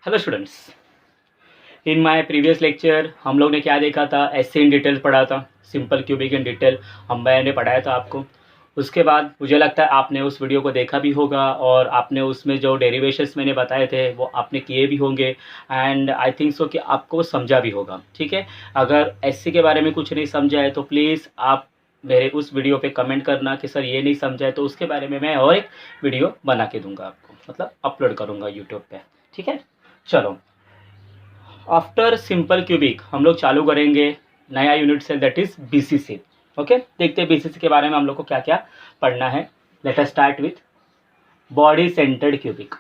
Hello students, in my previous lecture हम लोग ने क्या देखा था? एससी इन डिटेल पढ़ा था, सिंपल क्यूबिक इन डिटेल मैंने पढ़ाया था आपको। उसके बाद मुझे लगता है आपने उस वीडियो को देखा भी होगा और आपने उसमें जो डेरिवेशंस मैंने बताए थे वो आपने किए भी होंगे एंड आई थिंक सो कि आपको समझा भी होगा। ठीक है, अगर एससी के बारे में कुछ नहीं समझा है तो प्लीज़ आप मेरे उस वीडियो पे कमेंट करना कि सर ये नहीं समझा है, तो उसके बारे में मैं और एक वीडियो बना के दूंगा आपको, मतलब अपलोड करूँगा यूट्यूब पे। ठीक है, चलो आफ्टर सिंपल क्यूबिक हम लोग चालू करेंगे नया unit cell that is BCC. Okay, देखते हैं बीसीसी के बारे में हम लोग को क्या क्या पढ़ना है। Let us start with body centred cubic.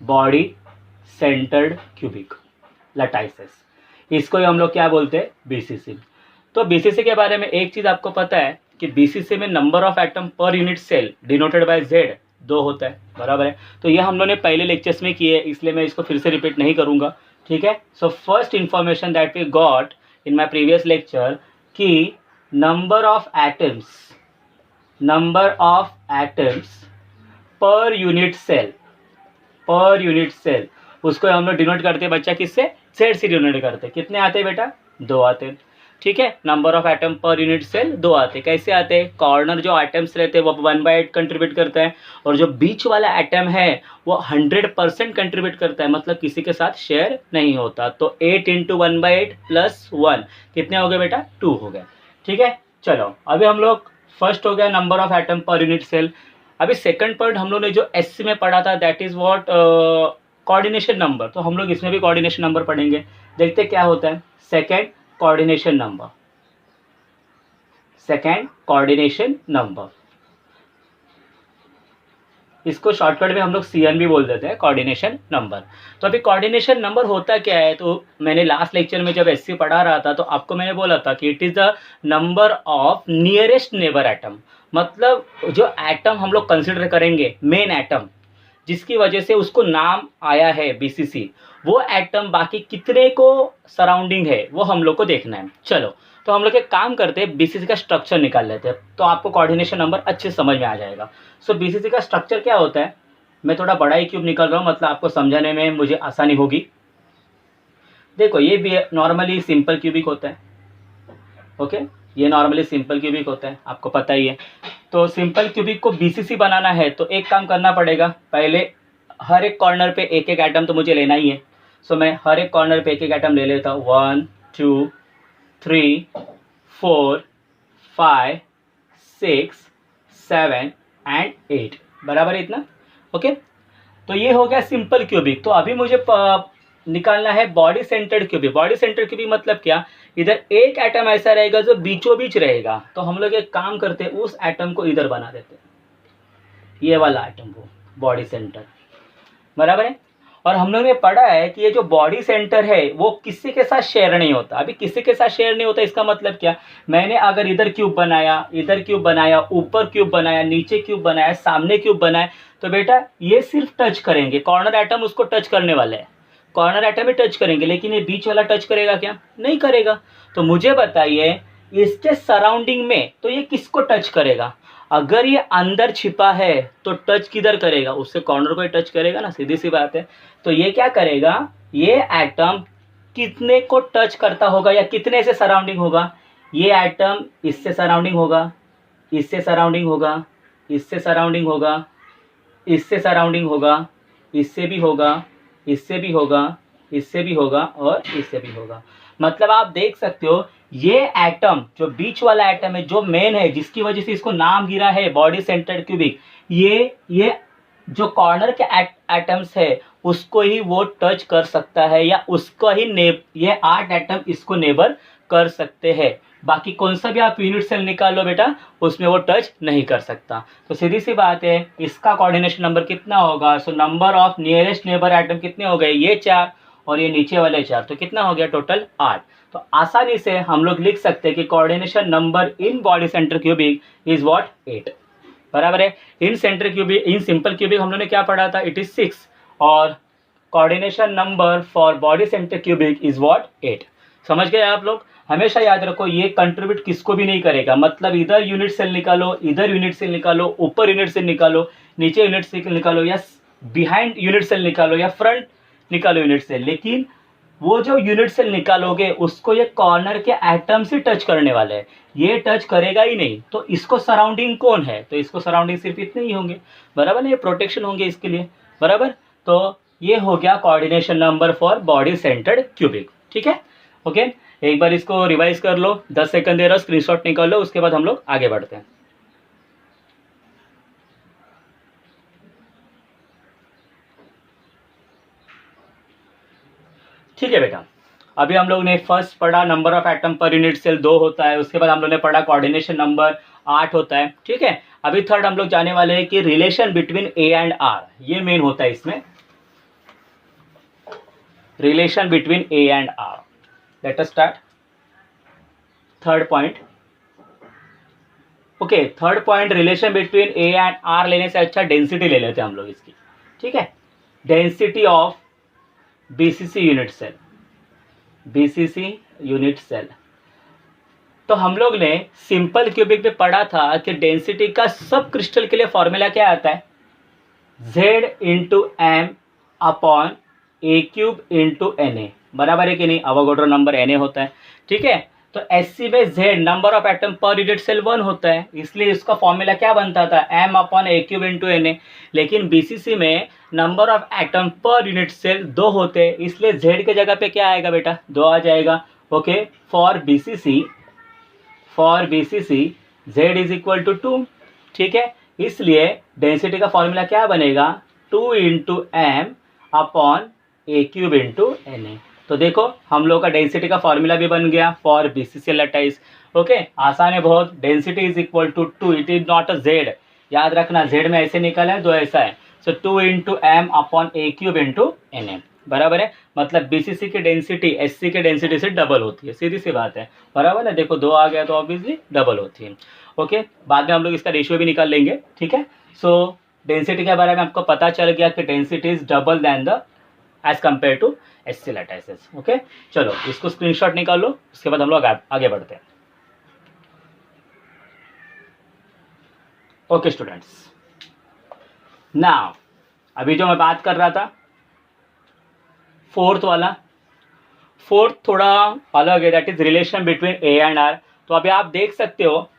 Body centred cubic lattices, इसको ही हम लोग क्या बोलते हैं? बीसीसी। तो बीसीसी के बारे में एक चीज़ आपको पता है कि बीसीसी में number of atom per unit cell denoted by Z 2 होता है, बराबर है। तो ये हम लोगों ने पहले लेक्चर्स में किए, इसलिए मैं इसको फिर से रिपीट नहीं करूँगा। ठीक है, so first information that we got in my previous lecture कि number of atoms per unit cell उसको हम लोग डिनोट करते हैं बच्चा किससे? जेड से डिनोट करते हैं। कितने आते हैं बेटा? 2 आते हैं। ठीक है, number of atom per unit cell 2 आते हैं। कैसे आते हैं? कॉर्नर जो एटम्स रहते हैं वो 1/8 कंट्रीब्यूट करता है और जो बीच वाला एटम है वो 100% कंट्रीब्यूट करता है, मतलब किसी के साथ शेयर नहीं होता। तो 8 × 1/8 + 1 कितने हो गए बेटा? 2 हो गए। ठीक है, चलो अभी हम लोग फर्स्ट हो गया number of atom per unit cell. अभी सेकंड पॉइंट हम लोग ने जो एससी में पढ़ा था that is what? Coordination number. तो हम लोग इसमें भी कोऑर्डिनेशन नंबर पढ़ेंगे, देखते क्या होता है। सेकंड कोऑर्डिनेशन नंबर, इसको शॉर्टकट में हम लोग सीएन भी बोल देते हैं, कोऑर्डिनेशन नंबर। तो अभी कोऑर्डिनेशन नंबर होता क्या है? तो मैंने लास्ट लेक्चर में जब एससी पढ़ा रहा था तो आपको मैंने बोला था कि it is the number of nearest neighbour atom, मतलब जो एटम हम लोग कंसिडर करेंगे मेन एटम जिसकी वजह से उसको नाम आया है बीसीसी, वो एटम बाकी कितने को सराउंडिंग है वो हम लोग को देखना है। चलो तो हम लोग एक काम करते हैं, बीसीसी का स्ट्रक्चर निकाल लेते हैं, तो आपको कोऑर्डिनेशन नंबर अच्छे समझ में आ जाएगा। सो बीसीसी का स्ट्रक्चर क्या होता है? मैं थोड़ा बड़ा ही क्यूब निकाल रहा हूँ, मतलब आपको समझाने में मुझे आसानी होगी। देखो ये भी नॉर्मली सिंपल क्यूबिक होता है। ओके, ये नॉर्मली सिंपल क्यूबिक होता है, आपको पता ही है। तो सिंपल क्यूबिक को बीसीसी बनाना है तो एक काम करना पड़ेगा, पहले हर एक कॉर्नर पे एक एक एटम तो मुझे लेना ही है। सो मैं हर एक कॉर्नर पे एक एक एटम ले लेता हूँ। 1 2 3 4 5 6 7 एंड 8, बराबर है इतना। ओके, तो ये हो गया सिंपल क्यूबिक। तो अभी मुझे निकालना है body centred cubic. Body centred cubic मतलब क्या? इधर एक एटम ऐसा रहेगा जो बीचों बीच रहेगा, तो हम लोग एक काम करते हैं, उस एटम को इधर बना देते हैं, ये वाला एटम, वो बॉडी सेंटर, बराबर है। और हम लोग ने पढ़ा है कि ये जो बॉडी सेंटर है वो किसी के साथ शेयर नहीं होता। अभी किसी के साथ शेयर नहीं होता इसका मतलब क्या? मैंने अगर इधर क्यूब बनाया, इधर क्यूब बनाया, ऊपर क्यूब बनाया, नीचे क्यूब बनाया, सामने क्यूब बनाया, तो बेटा ये सिर्फ टच करेंगे, कॉर्नर एटम उसको टच करने वाले हैं, कॉर्नर एटम ही टच करेंगे, लेकिन ये बीच वाला टच करेगा क्या? नहीं करेगा। तो मुझे बताइए इसके सराउंडिंग में तो ये किसको टच करेगा? अगर ये अंदर छिपा है तो टच किधर करेगा? उससे कॉर्नर को ही टच करेगा ना, सीधी सी बात है। तो ये क्या करेगा? ये एटम कितने को टच करता होगा या कितने से सराउंडिंग होगा? ये एटम इससे सराउंडिंग होगा, इससे सराउंडिंग होगा, इससे सराउंडिंग होगा, इससे सराउंडिंग होगा, इससे भी होगा, इससे भी होगा, इससे भी होगा और इससे भी होगा। मतलब आप देख सकते हो ये एटम जो बीच वाला एटम है, जो मेन है, जिसकी वजह से इसको नाम गिरा है बॉडी सेंटर्ड क्यूबिक, ये जो कॉर्नर के एटम्स है उसको ही वो टच कर सकता है या उसको ही ये 8 एटम इसको नेबर कर सकते हैं। बाकी कौन सा भी आप यूनिट सेल निकाल लो बेटा, उसमें वो टच नहीं कर सकता। तो सीधी सी बात है, इसका कोऑर्डिनेशन नंबर कितना होगा? So number of nearest neighbour atom कितने हो गए? ये 4 और ये नीचे वाले 4, तो कितना हो गया टोटल? 8। तो आसानी से हम लोग लिख सकते हैं कि coordination number in body centre cubic is what? 8, बराबर है। In centre cubic, in simple cubic हम लोगों ने क्या पढ़ा था? इट इज 6 और coordination number for body centre cubic is what? 8। समझ गए आप लोग? हमेशा याद रखो ये कंट्रीब्यूट किसको भी नहीं करेगा, मतलब इधर यूनिट सेल निकालो, इधर यूनिट सेल निकालो, ऊपर यूनिट सेल निकालो, नीचे यूनिट सेल निकालो, या बिहाइंड यूनिट सेल निकालो, या फ्रंट निकालो यूनिट सेल, लेकिन वो जो यूनिट सेल निकालोगे उसको ये कॉर्नर के एटम से टच करने वाले हैं, ये टच करेगा ही नहीं। तो इसको सराउंडिंग कौन है, तो इसको सराउंडिंग सिर्फ इतने ही होंगे, बराबर ना, ये प्रोटेक्शन होंगे इसके लिए, बराबर। तो ये हो गया coordination number for body centred cubic, ठीक है। ओके, एक बार इसको रिवाइज कर लो, 10 सेकंड दे रहा, स्क्रीनशॉट निकाल लो, उसके बाद हम लोग आगे बढ़ते हैं। ठीक है बेटा, अभी हम लोग ने फर्स्ट पढ़ा number of atom per unit cell 2 होता है, उसके बाद हम लोग ने पढ़ा कोऑर्डिनेशन नंबर 8 होता है, ठीक है। अभी थर्ड हम लोग जाने वाले हैं कि relation between A and R, ये मेन होता है इसमें, relation between A and R. Let us start third point. Okay, third point, relation between A and R लेने से अच्छा डेंसिटी ले लेते हैं हम लोग इसकी, ठीक है। Density of BCC unit cell, BCC unit cell. तो हम लोग ने सिंपल क्यूबिक में पढ़ा था कि डेंसिटी का सब क्रिस्टल के लिए फॉर्मूला क्या आता है, Z into M upon A cube into N A, बराबर है कि नहीं, अवोगाड्रो नंबर एन ए होता है, ठीक है। तो एससी में Z number of atom per unit cell 1 होता है, इसलिए इसका फॉर्मूला क्या बनता था, M upon A cube into N A. लेकिन बीसीसी में number of atom per unit cell 2 होते हैं, इसलिए Z के जगह पे क्या आएगा बेटा, 2 आ जाएगा। Okay, for BCC Z is equal to 2, ठीक है। इसलिए डेंसिटी का फॉर्मूला क्या बनेगा, 2 into M upon A cube into N A. तो देखो हम लोग का डेंसिटी का फॉर्मूला भी बन गया फॉर बीसीसी लैटाइस। ओके, आसान है बहुत, density is equal to 2, it is not a Z, याद रखना, Z में ऐसे निकला है, 2 ऐसा है। So 2 into M upon A cube into N A, बराबर है। मतलब बीसीसी की डेंसिटी एससी के डेंसिटी से डबल होती है, सीधी सी बात है, बराबर है। देखो 2 आ गया तो ऑब्वियसली डबल होती है। ओके, बाद में हम लोग इसका रेशियो भी निकाल लेंगे, ठीक है। सो डेंसिटी के बारे में आपको पता चल गया कि density is double than the as compare to SC lattices. Okay, चलो इसको स्क्रीनशॉट निकाल लो, उसके बाद हम लोग आगे बढ़ते हैं। ओके स्टूडेंट्स, नाउ अभी जो मैं बात कर रहा था फोर्थ वाला, फोर्थ थोड़ा अलग है, that is relation between A and R. तो अभी आप देख सकते हो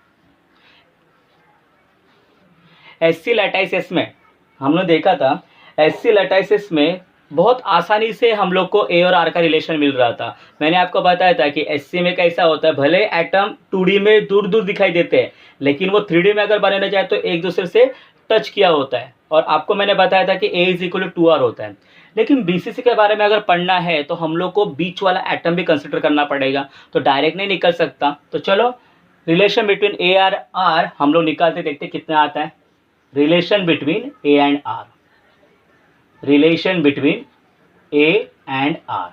एससी लैटाइसेस में हमने देखा था, एससी लैटाइसेस में बहुत आसानी से हम लोग को ए और आर का रिलेशन मिल रहा था। मैंने आपको बताया था कि एससी में कैसा होता है, भले एटम 2D में दूर दूर दिखाई देते हैं, लेकिन वो 3D में अगर बनाना चाहे तो एक दूसरे से टच किया होता है। और आपको मैंने बताया था कि ए इज इक्वल टू 2R होता है। लेकिन बीसीसी के बारे में अगर पढ़ना है तो हम लोग को बीच वाला एटम भी कंसिडर करना पड़ेगा, तो डायरेक्ट नहीं निकल सकता। तो चलो रिलेशन बिटवीन ए और आर हम लोग निकालते, देखते कितना आता है। Relation between A and R, relation between A and R,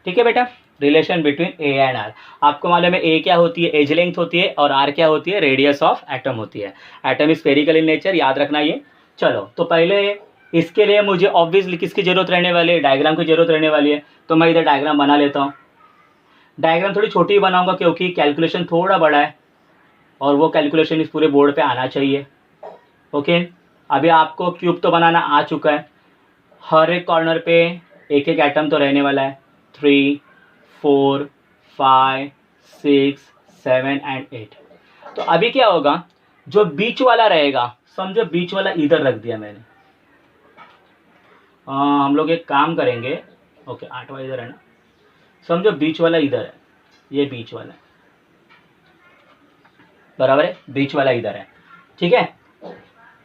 ठीक है बेटा, relation between A and R. आपको मालूम है ए क्या होती है, एज लेंथ होती है, और आर क्या होती है, रेडियस ऑफ एटम होती है। Atom is spherical in nature, याद रखना ये। चलो तो पहले इसके लिए मुझे ऑब्वियसली किसकी जरूरत रहने वाली है, डायग्राम की जरूरत रहने वाली है। तो मैं इधर डायग्राम बना लेता हूँ। डायग्राम थोड़ी छोटी बनाऊंगा क्योंकि कैलकुलेशन थोड़ा बड़ा है और वो कैलकुलेशन इस पूरे बोर्ड पे आना चाहिए। ओके, अभी आपको क्यूब तो बनाना आ चुका है, हर एक कॉर्नर पे एक एक एटम तो रहने वाला है, 3, 4, 5, 6, 7 एंड 8। तो अभी क्या होगा, जो बीच वाला रहेगा, समझो बीच वाला इधर रख दिया मैंने। हम लोग एक काम करेंगे, ओके 8वां इधर है ना, समझो बीच वाला इधर है, ये बीच वाला है, बराबर है, बीच वाला इधर है, ठीक है।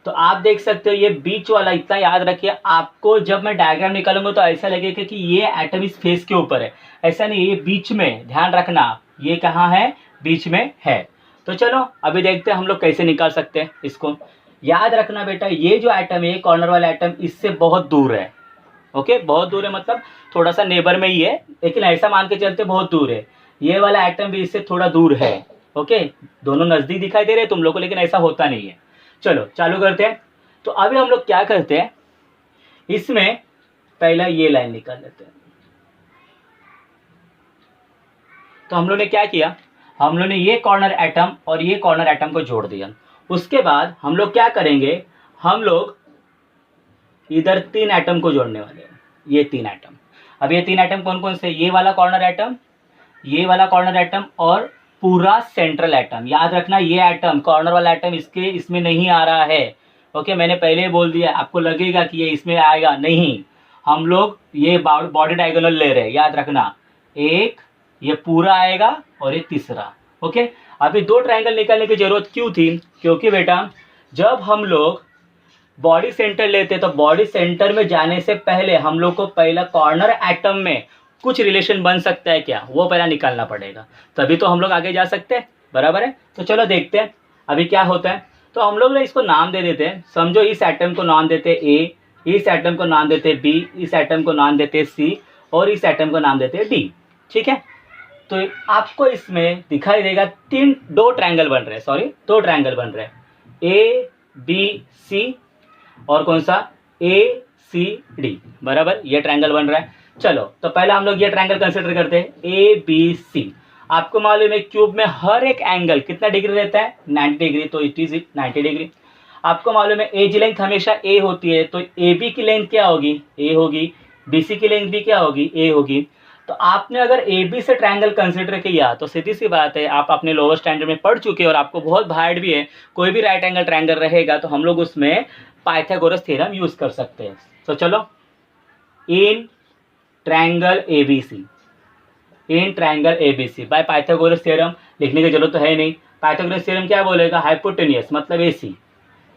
तो आप देख सकते हो ये बीच वाला, इतना याद रखिए, आपको जब मैं डायग्राम निकालूंगा तो ऐसा लगेगा कि ये एटम इस फेस के ऊपर है, ऐसा नहीं, ये बीच में, ध्यान रखना आप, ये कहाँ है, बीच में है। तो चलो अभी देखते हैं हम लोग कैसे निकाल सकते हैं इसको। याद रखना बेटा, ये जो एटम है, कॉर्नर वाला एटम इससे बहुत दूर है। ओके, बहुत दूर है मतलब थोड़ा सा नेबर में ही है, लेकिन ऐसा मान के चलते बहुत दूर है। ये वाला एटम भी इससे थोड़ा दूर है। ओके, दोनों नजदीक दिखाई दे रहे हैं तुम लोग को, लेकिन ऐसा होता नहीं है। चलो चालू करते हैं। तो अभी हम लोग क्या करते हैं, इसमें पहला ये लाइन निकाल लेते हैं। तो हम लोग ने क्या किया, हम लोग ने ये कॉर्नर एटम और ये कॉर्नर एटम को जोड़ दिया। उसके बाद हम लोग क्या करेंगे, हम लोग इधर 3 एटम को जोड़ने वाले हैं, ये 3 एटम। अब ये 3 एटम कौन कौन से, ये वाला कॉर्नर एटम, ये वाला कॉर्नर एटम और पूरा सेंट्रल एटम। याद रखना ये एटम, कॉर्नर वाला एटम इसमें नहीं आ रहा है। ओके, मैंने पहले ही बोल दिया, आपको लगेगा कि ये इसमें आएगा, नहीं, हम लोग ये बॉडी डायगोनल ले रहे हैं, याद रखना। एक ये पूरा आएगा और ये तीसरा। ओके, अभी 2 ट्रायंगल निकालने की जरूरत क्यों थी, क्योंकि बेटा जब हम लोग बॉडी सेंटर लेते तो बॉडी सेंटर में जाने से पहले हम लोग को पहला कॉर्नर एटम में कुछ रिलेशन बन सकता है क्या, वो पहला निकालना पड़ेगा, तभी तो हम लोग आगे जा सकते हैं। बराबर है, तो चलो देखते हैं अभी क्या होता है। तो हम लोग इसको नाम दे देते हैं। समझो इस एटम को नाम देते ए, इस एटम को नाम देते बी, इस एटम को नाम देते सी और इस एटम को नाम देते डी। ठीक है, तो आपको इसमें दिखाई देगा 2 ट्रायंगल बन रहे हैं, सॉरी 2 ट्रायंगल बन रहे हैं, ए बी सी और कौन सा, ए सी डी। बराबर, ये ट्रायंगल बन रहा है। चलो तो पहले हम लोग ये ट्रायंगल कंसिडर करते हैं, ए बी सी। आपको मालूम है क्यूब में हर एक एंगल कितना डिग्री रहता है, 90 डिग्री, तो इट इज 90 डिग्री। आपको मालूम है एज लेंथ हमेशा ए होती है, तो ए बी की लेंथ क्या होगी, ए होगी, बी सी की लेंथ भी क्या होगी, ए होगी। तो आपने अगर ए बी से ट्रायंगल कंसिडर किया तो सीधी सी बात है, आप अपने लोअर स्टैंडर्ड में पढ़ चुके और आपको बहुत भाइड भी है, कोई भी राइट एंगल ट्रायंगल रहेगा तो हम लोग उसमें पाइथागोरस थ्योरम यूज कर सकते हैं। तो चलो, in triangle ABC, in triangle ABC by Pythagoras theorem लिखने की जरूरत तो है नहीं। पाइथागोरस थ्योरम क्या बोलेगा, हाइपोटेन्यूस मतलब एसी,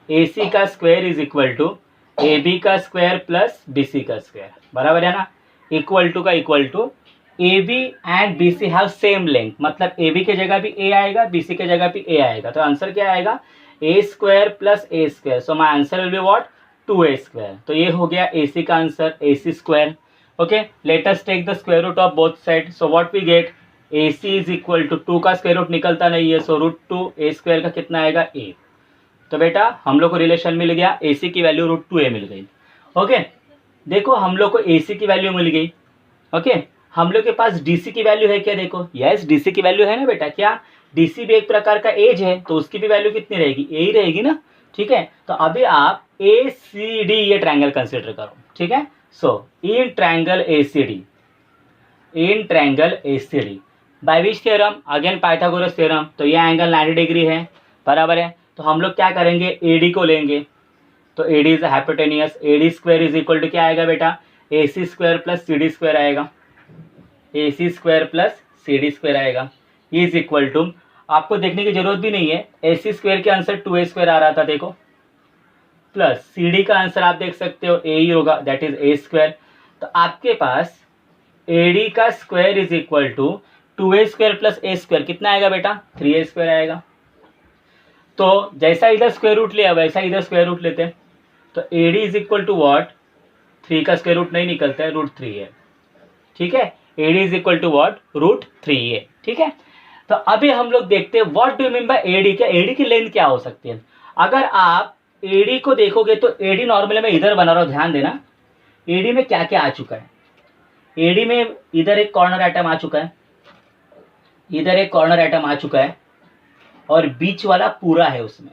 एसी का square is equal to A B का स्क्वायर प्लस बी सी का स्क्वायर। बराबर है ना, इक्वल टू का equal to A B and B C have same length, मतलब ए बी की जगह भी ए आएगा, बी सी की जगह भी ए आएगा, तो आंसर क्या आएगा, A square plus A square. So my answer will be what, 2a square. तो ये हो गया ए सी का answer, A C square. Okay, let us take the square root of both side. So what we get, A C is equal to 2 का square root निकलता नहीं है, so √2 ए square का कितना आएगा, ए। तो बेटा हम लोग को रिलेशन मिल गया, ए सी की वैल्यू √2a मिल गई। ओके, देखो हम लोग को ए सी की वैल्यू मिल गई। ओके, हम लोग के पास डी सी की वैल्यू है क्या, देखो यस डी सी की वैल्यू है ना बेटा, क्या डी सी भी एक प्रकार का एज है, तो उसकी भी वैल्यू कितनी रहेगी, ए ही रहेगी ना। ठीक है, तो अभी आप ए सी डी ये ट्रायंगल कंसिडर करो। ठीक है, so in triangle A C D, in triangle A C D by which theorem, again Pythagoras theorem. तो ये एंगल 90 डिग्री है, बराबर है। तो हम लोग क्या करेंगे, ए डी को लेंगे, तो A D is hypotenuse, A D square is equal to क्या आएगा बेटा, A C square plus C D square आएगा, A C square plus C D square आएगा, इज इक्वल टू, आपको देखने की जरूरत भी नहीं है, ए सी स्क्वायर के आंसर 2a स्क्वायर आ रहा था देखो, प्लस सी डी का आंसर आप देख सकते हो ए ही होगा, दैट इज ए स्क्वायर। तो आपके पास ए डी का square is equal to 2a square plus A square कितना आएगा बेटा, 3a स्क्वायर आएगा। तो जैसा इधर स्क्वायर रूट लिया वैसा इधर स्क्वायर रूट लेते हैं, तो A D is equal to what, 3 का स्क्वायर रूट नहीं निकलता है, √3 है। ठीक है, A D is equal to what, √3 है। ठीक है, तो अभी हम लोग देखते हैं what do you mean by A D, क्या एडी की लेंथ क्या हो सकती है। अगर आप एडी को देखोगे तो एडी नॉर्मली मैं इधर बना रहा हूँ, ध्यान देना, एडी में क्या क्या आ चुका है। एडी में इधर एक कॉर्नर आइटम आ चुका है, इधर एक कॉर्नर आइटम आ चुका है और बीच वाला पूरा है, उसमें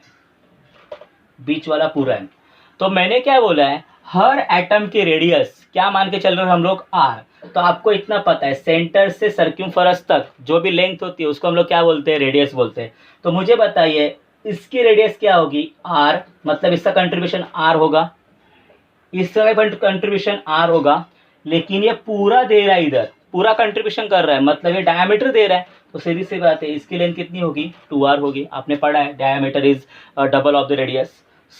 बीच वाला पूरा है। तो मैंने क्या बोला है, हर एटम की रेडियस क्या मान के चल रहे हैं हम लोग, आर। तो आपको इतना पता है सेंटर से सर्क्यूमफरस तक जो भी लेंथ होती है उसको हम लोग क्या बोलते हैं, रेडियस बोलते हैं। तो मुझे बताइए इसकी रेडियस क्या होगी, आर, मतलब इसका कंट्रीब्यूशन आर होगा, इसका कंट्रीब्यूशन आर होगा, लेकिन ये पूरा दे रहा है, इधर पूरा कंट्रीब्यूशन कर रहा है, मतलब ये डायमीटर दे रहा है, तो सीधी सी बात है इसकी लेंथ कितनी होगी, 2r होगी। आपने पढ़ा है diameter is double of the radius.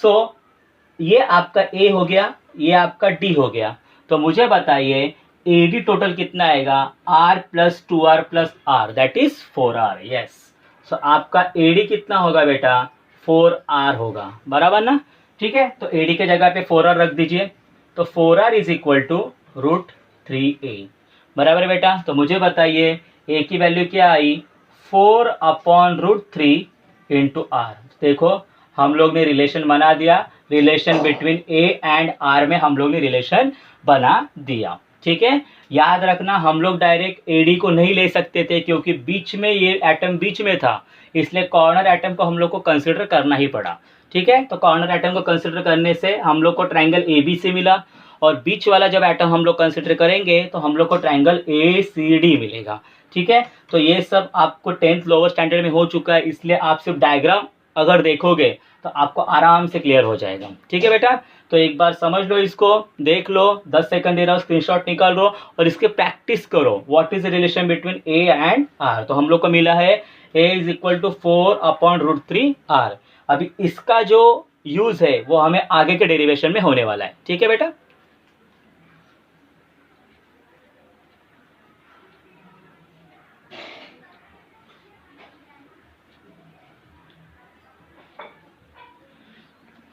So ये आपका ए हो गया, ये आपका डी हो गया। तो मुझे बताइए ए डी टोटल कितना आएगा, r plus 2r plus r, that is 4r। Yes, so आपका ए डी कितना होगा बेटा, 4r होगा, बराबर ना। ठीक है, तो ए डी के जगह पे 4r रख दीजिए, तो 4r is equal to √3a, बराबर बेटा। तो मुझे बताइए ए की वैल्यू क्या आई, 4/√3 इंटू आर। देखो हम लोग ने रिलेशन बना दिया, relation between A and R में हम लोग ने रिलेशन बना दिया। ठीक है, याद रखना हम लोग डायरेक्ट एडी को नहीं ले सकते थे क्योंकि बीच में ये एटम बीच में था, इसलिए कॉर्नर एटम को हम लोग को कंसिडर करना ही पड़ा। ठीक है, तो कॉर्नर एटम को कंसिडर करने से हम लोग को ट्रायंगल एबीसी मिला और बीच वाला जब एटम हम लोग कंसिडर करेंगे तो हम लोग को ट्रायंगल ACD मिलेगा। ठीक है, तो ये सब आपको 10th लोअर स्टैंडर्ड में हो चुका है, इसलिए आप सिर्फ डायग्राम अगर देखोगे तो आपको आराम से क्लियर हो जाएगा। ठीक है बेटा, तो एक बार समझ लो, इसको देख लो, 10 सेकंड दे रहा हूँ, स्क्रीनशॉट निकाल लो और इसके प्रैक्टिस करो। What is the relation between A and R? तो हम लोग को मिला है A is equal to 4/√3R। अभी इसका जो यूज है वो हमें आगे के डेरिवेशन में होने वाला है। ठीक है बेटा,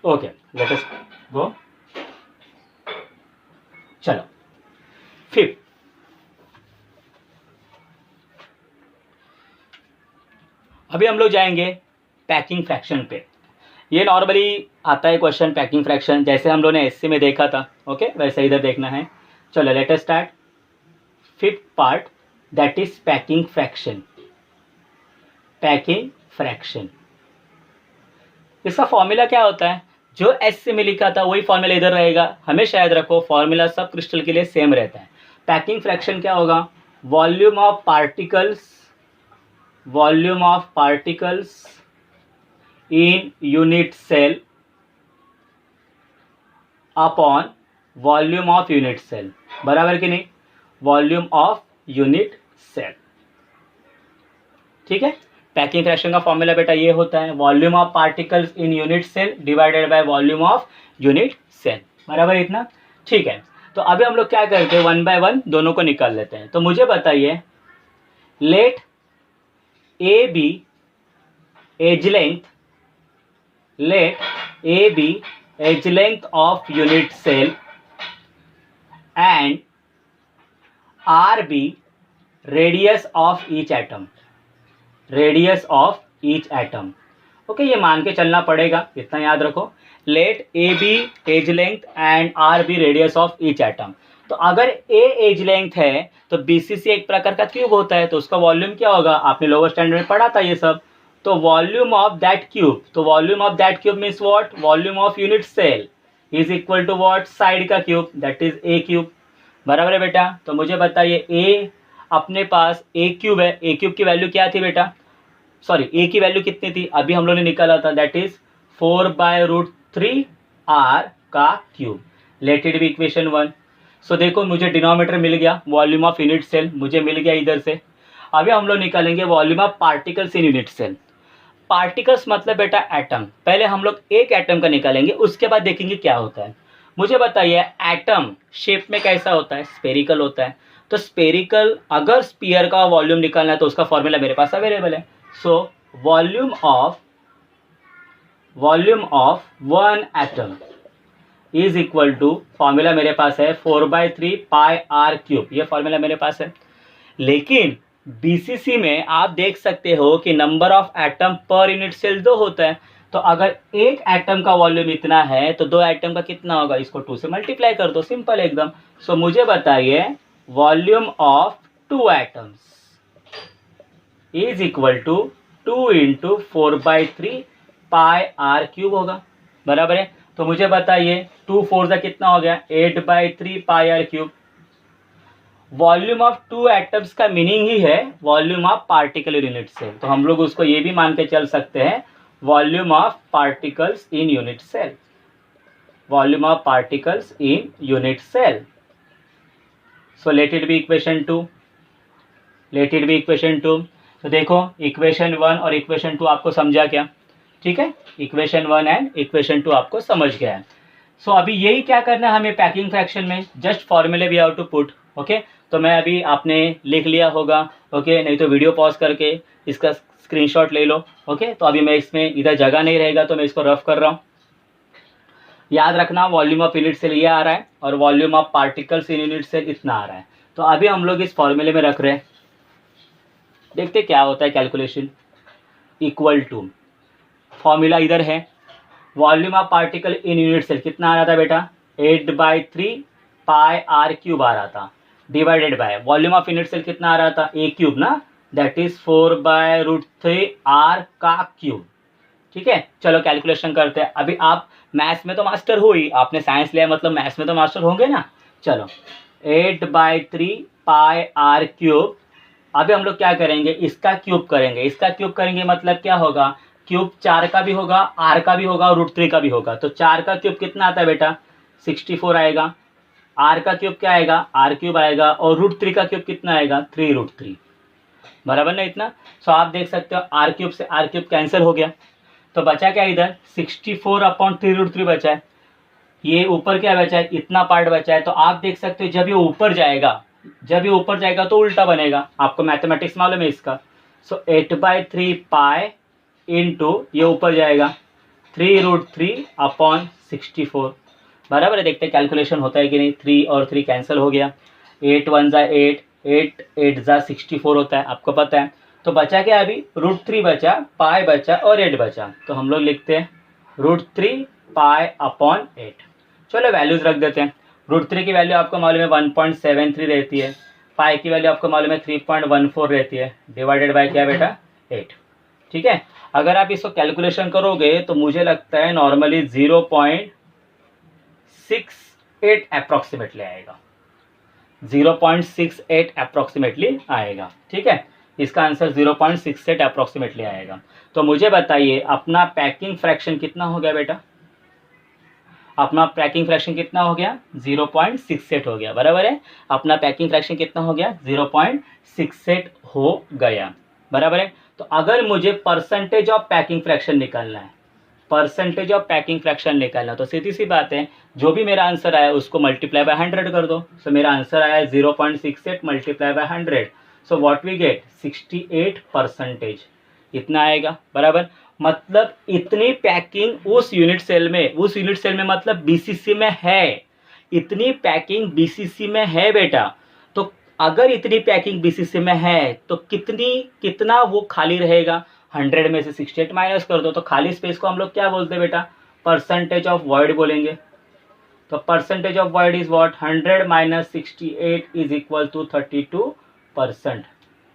ओके लेट अस गो। चलो फिफ्थ, अभी हम लोग जाएंगे पैकिंग फ्रैक्शन पे। ये नॉर्मली आता है क्वेश्चन पैकिंग फ्रैक्शन, जैसे हम लोग ने एससी में देखा था। ओके, वैसे इधर देखना है। चलो late us start fifth part, that is packing fraction. Packing fraction, इसका फॉर्मूला क्या होता है? जो एससी में लिखा था वही फॉर्मूला इधर रहेगा, हमेशा याद रखो फॉर्मूला सब क्रिस्टल के लिए सेम रहता है। पैकिंग फ्रैक्शन क्या होगा? Volume of particles in unit cell upon volume of unit cell, बराबर कि नहीं? Volume of unit cell. ठीक है, पैकिंग फ्रैक्शन का फॉर्मूला बेटा ये होता है, volume of particles in unit cell divided by volume of unit cell, बराबर इतना। ठीक है, तो अभी हम लोग क्या करते हैं, 1 बाय 1 दोनों को निकाल लेते हैं। तो मुझे बताइए, let A be edge length of unit cell and R be radius of each atom. Okay, ये मान के चलना पड़ेगा, इतना याद रखो। Let A be edge length and R be radius of each atom. तो अगर ए एज लेंथ है तो BCC एक प्रकार का क्यूब होता है, तो उसका वॉल्यूम क्या होगा? आपने लोअर स्टैंडर्ड में पढ़ा था ये सब। तो volume of that cube, means what? Volume of unit cell is equal to what? Side का cube, that is A cube, बराबर है बेटा। तो मुझे बताइए, ए अपने पास ए क्यूब है, ए क्यूब की वैल्यू क्या थी बेटा? सॉरी, ए की वैल्यू कितनी थी? अभी हम लोग ने निकाला था, दैट इज 4/√3R का cube. Late it be equation 1। सो देखो, मुझे डिनोमिनेटर मिल गया, वॉल्यूम ऑफ यूनिट सेल मुझे मिल गया इधर से। अभी हम लोग निकालेंगे volume of particles in unit cell. Particles मतलब बेटा एटम। पहले हम लोग एक एटम का निकालेंगे, उसके बाद देखेंगे क्या होता है। मुझे बताइए, एटम शेप में कैसा होता है? स्पेरिकल होता है। तो स्पेरिकल, अगर स्पीयर का वॉल्यूम निकालना है तो उसका फॉर्मूला मेरे पास अवेलेबल है। So volume of one atom is equal to, formula मेरे पास है 4/3πr³। ये फॉर्मूला मेरे पास है। लेकिन BCC में आप देख सकते हो कि number of atom per unit cell 2 होता है। तो अगर एक एटम का वॉल्यूम इतना है तो 2 एटम का कितना होगा? इसको 2 से मल्टीप्लाई कर दो, सिंपल एकदम। सो मुझे बताइए, volume of 2 atoms is equal to 2 × 4/3πr³ होगा, बराबर है। तो मुझे बताइए, 2 4 कितना हो गया? 8/3πr³। वॉल्यूम ऑफ 2 एटम्स का मीनिंग ही है volume of particle unit cell. तो हम लोग उसको ये भी मान के चल सकते हैं, volume of particles in unit cell. So let it be equation 2। तो देखो, इक्वेशन 1 और इक्वेशन 2 आपको समझा क्या? ठीक है, इक्वेशन 1 एंड इक्वेशन 2 आपको समझ गया है। सो अभी यही क्या करना है हमें पैकिंग फ्रैक्शन में, जस्ट फॉर्मूले we have to put. Okay, तो मैं अभी आपने लिख लिया होगा। ओके, नहीं तो वीडियो पॉज करके इसका स्क्रीनशॉट ले लो। ओके, तो अभी मैं इसमें इधर जगह नहीं रहेगा तो मैं इसको रफ कर रहा हूँ। याद रखना, वॉल्यूम ऑफ यूनिट सेल ये आ रहा है और volume of particles in unit cell इतना आ रहा है। तो अभी हम लोग इस फॉर्मूले में रख रहे हैं, देखते क्या होता है कैलकुलेशन। इक्वल टू, फॉर्मूला इधर है, volume of particle in unit cell कितना आ रहा था बेटा? 8/3πr³ आ रहा था, divided by volume of unit cell कितना आ रहा था? A³ ना, दैट इज 4/√3R का क्यूब। ठीक है, चलो कैलकुलेशन करते हैं। अभी आप मैथ्स में तो मास्टर हो ही, आपने साइंस लिया मतलब मैथ्स में तो मास्टर होंगे ना। चलो 8/3 पाई आर क्यूब। अभी हम लोग क्या करेंगे, इसका क्यूब करेंगे। इसका क्यूब करेंगे मतलब क्या होगा, क्यूब 4 का भी होगा, आर का भी होगा और √3 का भी होगा। तो 4 का क्यूब कितना आता है बेटा, 64 आएगा। आर का क्यूब क्या आएगा, आर क्यूब आएगा। और √3 का क्यूब कितना आएगा, 3√3, बराबर ना इतना। सो आप देख सकते हो आर क्यूब से आर क्यूब कैंसिल हो गया, तो बचा क्या इधर, 64/3√3 बचा है। ये ऊपर क्या बचा है, इतना पार्ट बचा है। तो आप देख सकते हो जब ये ऊपर जाएगा, जब ये ऊपर जाएगा तो उल्टा बनेगा, आपको मैथमेटिक्स मालूम है इसका। सो 8/3 पाई इंटू ये ऊपर जाएगा 3√3/64, बराबर है। देखते हैं कैलकुलेशन होता है कि नहीं। 3 और 3 कैंसिल हो गया, 8 1 ज़ा 8, 8 8 ज़ा 64 होता है, आपको पता है। तो बचा क्या अभी, √3 बचा, पाई बचा और 8 बचा। तो हम लोग लिखते हैं √3 पाई/8। चलो वैल्यूज रख देते हैं। √3 की वैल्यू आपको मालूम है 1.73 रहती है, पाई की वैल्यू आपको मालूम है 3.14 रहती है, डिवाइडेड बाय क्या बेटा, 8। ठीक है, अगर आप इसको कैलकुलेशन करोगे तो मुझे लगता है नॉर्मली 0.68 अप्रॉक्सीमेटली आएगा, 0.68 अप्रॉक्सीमेटली आएगा। ठीक है, इसका आंसर 0.68 अप्रॉक्सीमेटली आएगा। तो मुझे बताइए अपना पैकिंग फ्रैक्शन कितना हो गया बेटा, अपना पैकिंग फ्रैक्शन कितना हो गया, 0.68 हो गया, बराबर है। अपना पैकिंग फ्रैक्शन कितना हो गया, 0.68 हो गया, बराबर है। तो अगर मुझे परसेंटेज ऑफ पैकिंग फ्रैक्शन निकालना है, परसेंटेज ऑफ पैकिंग फ्रैक्शन निकालना, तो सीधी सी बात है, जो भी मेरा आंसर आया उसको मल्टीप्लाई बाय 100 कर दो। सो मेरा आंसर आया 0.68 multiply by 100, so what we get 68%, इतना आएगा, बराबर। मतलब इतनी पैकिंग उस यूनिट सेल में, उस यूनिट सेल में मतलब बीसीसी में है, इतनी पैकिंग बीसीसी में है बेटा। तो अगर इतनी पैकिंग बीसीसी में है तो कितना वो खाली रहेगा, 100 में से 68 माइनस कर दो। तो खाली स्पेस को हम लोग क्या बोलते हैं बेटा, परसेंटेज ऑफ वॉइड बोलेंगे। तो percentage of void is what, 100 minus 68 is equal to 32%।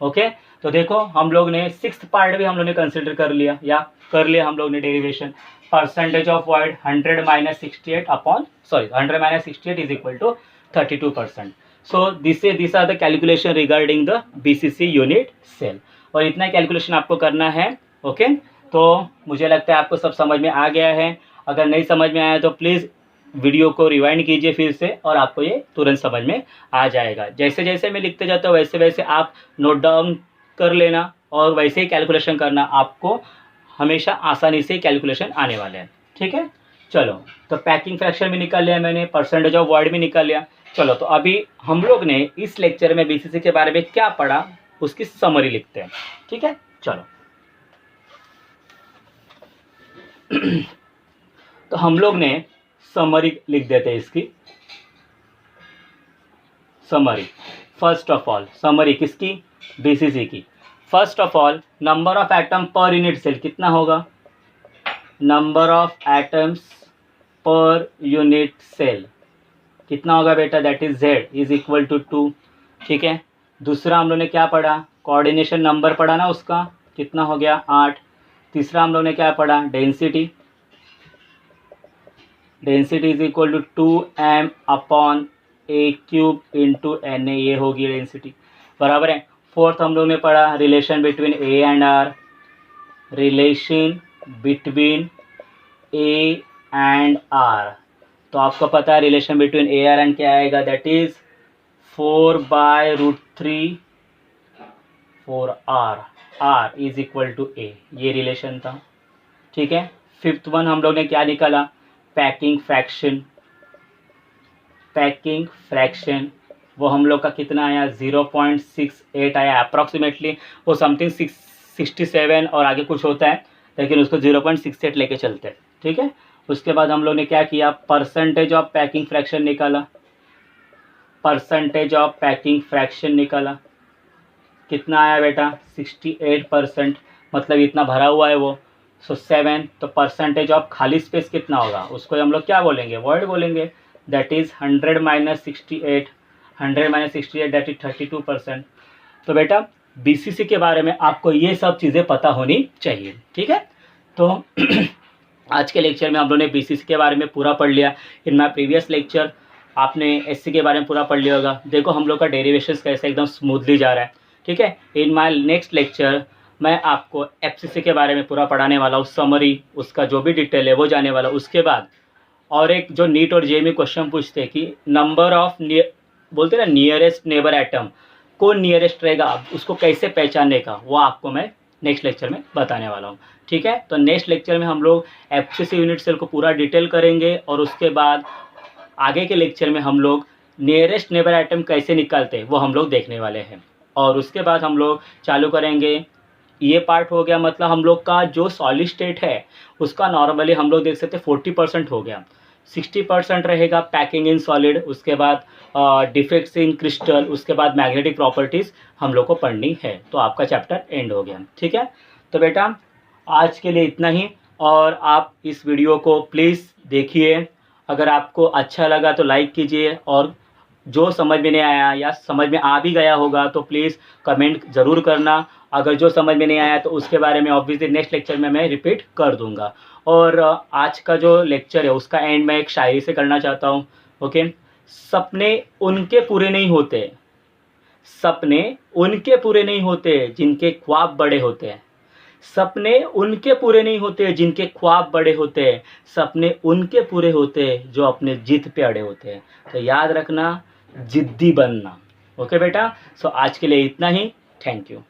Okay, तो देखो हम लोग ने 6th पार्ट भी हम लोग ने कंसिडर कर लिया, या कर लिया हम लोग ने derivation. Percentage of void 100 minus 68 is equal to 32%। So this are the calculation regarding the BCC unit cell, और इतना कैलकुलेशन आपको करना है। ओके, तो मुझे लगता है आपको सब समझ में आ गया है। अगर नहीं समझ में आया तो प्लीज़ वीडियो को रिवाइंड कीजिए फिर से, और आपको ये तुरंत समझ में आ जाएगा। जैसे जैसे मैं लिखते जाता हूँ वैसे वैसे आप नोट डाउन कर लेना, और वैसे ही कैलकुलेशन करना, आपको हमेशा आसानी से कैलकुलेशन आने वाले हैं। ठीक है, चलो तो पैकिंग फ्रैक्शन भी निकाल लिया मैंने, परसेंटेज ऑफ वॉइड भी निकाल लिया। चलो तो अभी हम लोग ने इस लेक्चर में बीसीसी के बारे में क्या पढ़ा उसकी समरी लिखते हैं। ठीक है, चलो तो हम लोग ने समरी लिख देते हैं इसकी। Summary, first of all summary किसकी, बीसीसी की। First of all number of atom per unit cell कितना होगा, number of atoms per unit cell कितना होगा बेटा, that is Z is equal to 2। ठीक है, दूसरा हम लोग ने क्या पढ़ा, कोऑर्डिनेशन नंबर पढ़ा ना, उसका कितना हो गया 8। तीसरा हम लोग ने क्या पढ़ा, density, density is equal to 2m/a³ into Na, ये होगी डेंसिटी, बराबर है। फोर्थ हम लोग ने पढ़ा relation between A and R, relation between A and R। तो आपको पता है relation between A R and क्या आएगा, that is 4/√3 4R, R is equal to A, ये रिलेशन था। ठीक है, फिफ्थ वन हम लोग ने क्या निकाला, पैकिंग फ्रैक्शन। पैकिंग फ्रैक्शन वो हम लोग का कितना आया, 0.68 आया अप्रॉक्सीमेटली। वो समथिंग 67 और आगे कुछ होता है, लेकिन उसको 0.68 लेके चलते हैं। ठीक है, उसके बाद हम लोग ने क्या किया, परसेंटेज ऑफ पैकिंग फ्रैक्शन निकाला। परसेंटेज ऑफ पैकिंग फ्रैक्शन निकाला, कितना आया बेटा, 68%, मतलब इतना भरा हुआ है वो। सो 7, तो परसेंटेज ऑफ खाली स्पेस कितना होगा, उसको हम लोग क्या बोलेंगे, वॉइड बोलेंगे, that is 100 minus 68, 100 minus 68 that is 32%। तो बेटा बीसीसी के बारे में आपको ये सब चीज़ें पता होनी चाहिए। ठीक है, तो आज के लेक्चर में हम लोगों ने बीसीसी के बारे में पूरा पढ़ लिया। इन माय प्रीवियस लेक्चर आपने एससी के बारे में पूरा पढ़ लिया होगा। देखो हम लोग का डेरिवेशंस कैसे एकदम स्मूथली जा रहा है, ठीक है। इन माय नेक्स्ट लेक्चर मैं आपको एफसीसी के बारे में पूरा पढ़ाने वाला हूँ, समरी उसका जो भी डिटेल है वो जाने वाला। उसके बाद और एक जो नीट और जेईई में क्वेश्चन पूछते हैं कि नंबर ऑफ बोलते हैं ना नियरेस्ट नेबर एटम, कौन नियरेस्ट रहेगा उसको कैसे पहचानने का, वो आपको मैं नेक्स्ट लेक्चर में बताने वाला हूँ, ठीक है। तो नेक्स्ट लेक्चर में हम लोग एफसीसी यूनिट सेल को पूरा डिटेल करेंगे और उसके बाद आगे के लेक्चर में हम लोग नियरेस्ट नेबर एटम कैसे निकालते हैं वो हम लोग देखने वाले हैं। और उसके बाद हम लोग चालू करेंगे, ये पार्ट हो गया मतलब हम लोग का जो सॉलिड स्टेट है उसका नॉर्मली हम लोग देख सकते हैं 40% हो गया, 60% रहेगा पैकिंग इन सॉलिड, उसके बाद डिफेक्ट्स इन क्रिस्टल, उसके बाद मैग्नेटिक प्रॉपर्टीज़ हम लोग को पढ़नी है। तो आपका चैप्टर एंड हो गया, ठीक है। तो बेटा आज के लिए इतना ही, और आप इस वीडियो को प्लीज़ देखिए। अगर आपको अच्छा लगा तो लाइक कीजिए, और जो समझ में नहीं आया या समझ में आ भी गया होगा तो प्लीज़ कमेंट ज़रूर करना। अगर जो समझ में नहीं आया तो उसके बारे में ऑब्वियसली नेक्स्ट लेक्चर में मैं रिपीट कर दूंगा। और आज का जो लेक्चर है उसका एंड मैं एक शायरी से करना चाहता हूँ, ओके। सपने उनके पूरे नहीं होते, सपने उनके पूरे नहीं होते जिनके ख्वाब बड़े होते हैं, सपने उनके पूरे नहीं होते जिनके ख्वाब बड़े होते हैं, सपने उनके पूरे होते हैं जो अपने जिद पे अड़े होते हैं। तो याद रखना, जिद्दी बनना, ओके बेटा। सो आज के लिए इतना ही, थैंक यू।